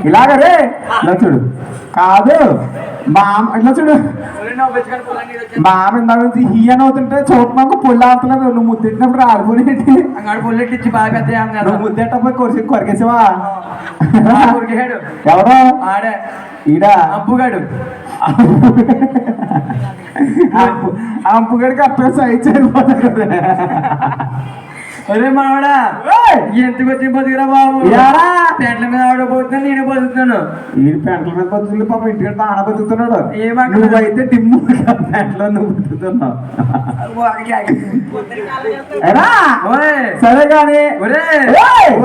ఇలాగ రే ఇలా చూడు కాదు ఇట్లా చూడు మా ఇందాక నుంచి హీయన్ అవుతుంటే చూడమాకు పొల్లి ఆడుతున్నారు. నువ్వు ముద్దెట్టినప్పుడు ఆడుకునేటి అంగడు పొల్లెట్టి ఇచ్చి బాగా పెద్ద నువ్వు ముద్దెట్టపోయి కొరికేసావా? కొరికేసాడు ఎవడో ఆడే ఈడా అంపుగాడు. అంపుగడికి అప్పుడే సైజ్ అయిపోతాడు. అరే మావాడా ఎందుకు వచ్చి బతుకురా బాబు? పెంట్ల మీద ఆడబోతున్నా నేను బతుకుతాను. ఈ పెంట్ల మీద బతుకులు పాప ఇంటికంటే ఆడ బతుకుతున్నాడు. నువ్వైతే డిమ్ము పెంట్లో నువ్వు బతుకుతున్నావు. సరే కానీ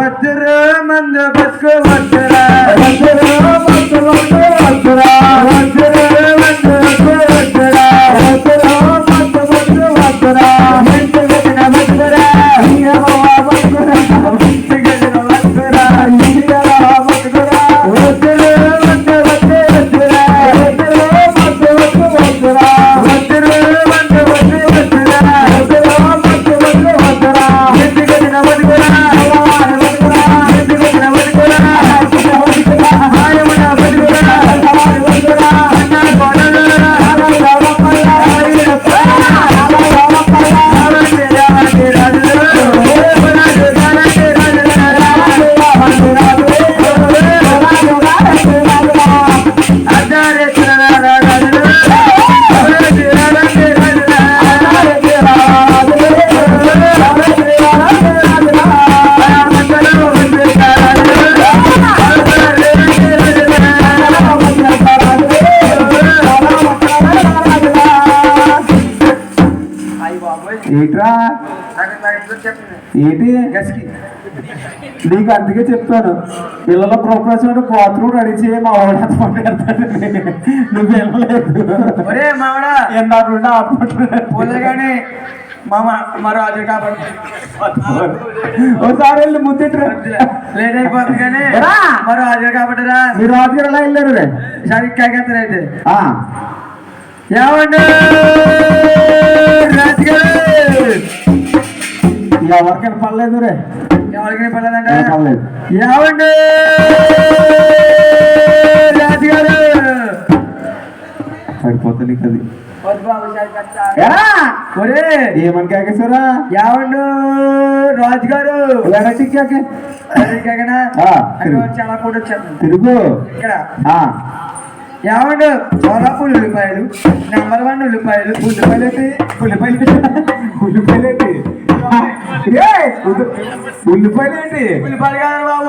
వద్దురు మందు బతుకు వద్దురా వద్దురా వద్దురా వద్దురా వద్దురా వద్దురా వద్దురా ఏంటి నీకు అందుకే చెప్తాను పిల్లల ప్రొఫెషన్ బాత్రూమ్ రెడీ చేయ మా వాడు నువ్వు వెళ్ళలేదు. కానీ మా రాజు కాబట్టి ఒకసారి వెళ్ళి ముద్దెట్టు లేట్ అయిపోతుంది కానీ మా రాజు కాబట్టి మీరు రాజుగారు ఎలా వెళ్ళారు రే సరిగ్గా అయితే ఏమండి రాజుగారు ఎవరికైనా పర్లేదు రే ఎవరికైనా పర్లేదంటే పర్లేదు. ఏమండి రాజుగారు పడిపోతుంది నీకు అది ఏమని కాకేశారా? ఏమండు రాజుగారు చాలా కూడా వచ్చాను తిరుగు ఇక్కడ. ఏమండు సోలాపూర్ ఉల్లిపాయలు నెంబర్ 1 ఉల్లిపాయలు ఉల్లిపాయలేటి ఉల్లిపాయలేటి ఉల్లిపాయలేటి ఉల్లిపాయలు కాదు బాబు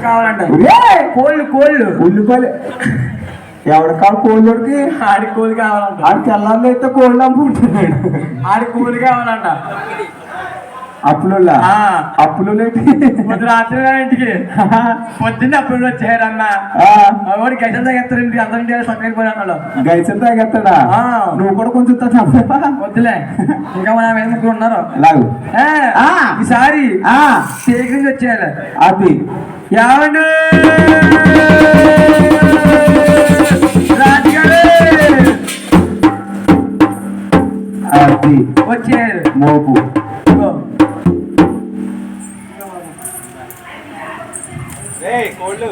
కావాలంట కోళ్ళు ఉల్లిపాయలు ఎవడ కాదు కోళ్ళోడికి ఆడి కోళ్ళు కావాలంట. ఆడి తెల్లారులో అయితే కోళ్ళు అమ్ముకుంటున్నాడు. ఆడి కోళ్ళు కావాలంట. అప్పులులా అప్పులు రాత్రి ఇంటికి పొద్దున్న అప్పులు వచ్చారన్నా వాడు గైసలు తాగేస్తాడు ఇంటికి అందరి సంగతి పోయి అన్నాడు. గైసలు తాగేస్తాడా? నువ్వు కూడా కొంచెం వద్దులే ఇంకా మన మీద ముగ్గురు ఉన్నారు. ఈసారి స్టేజ్ నుంచి వచ్చేయాలి. అది ఏమండు రాజుగారు అది వచ్చేయాలి. మోపు కోళ్ళు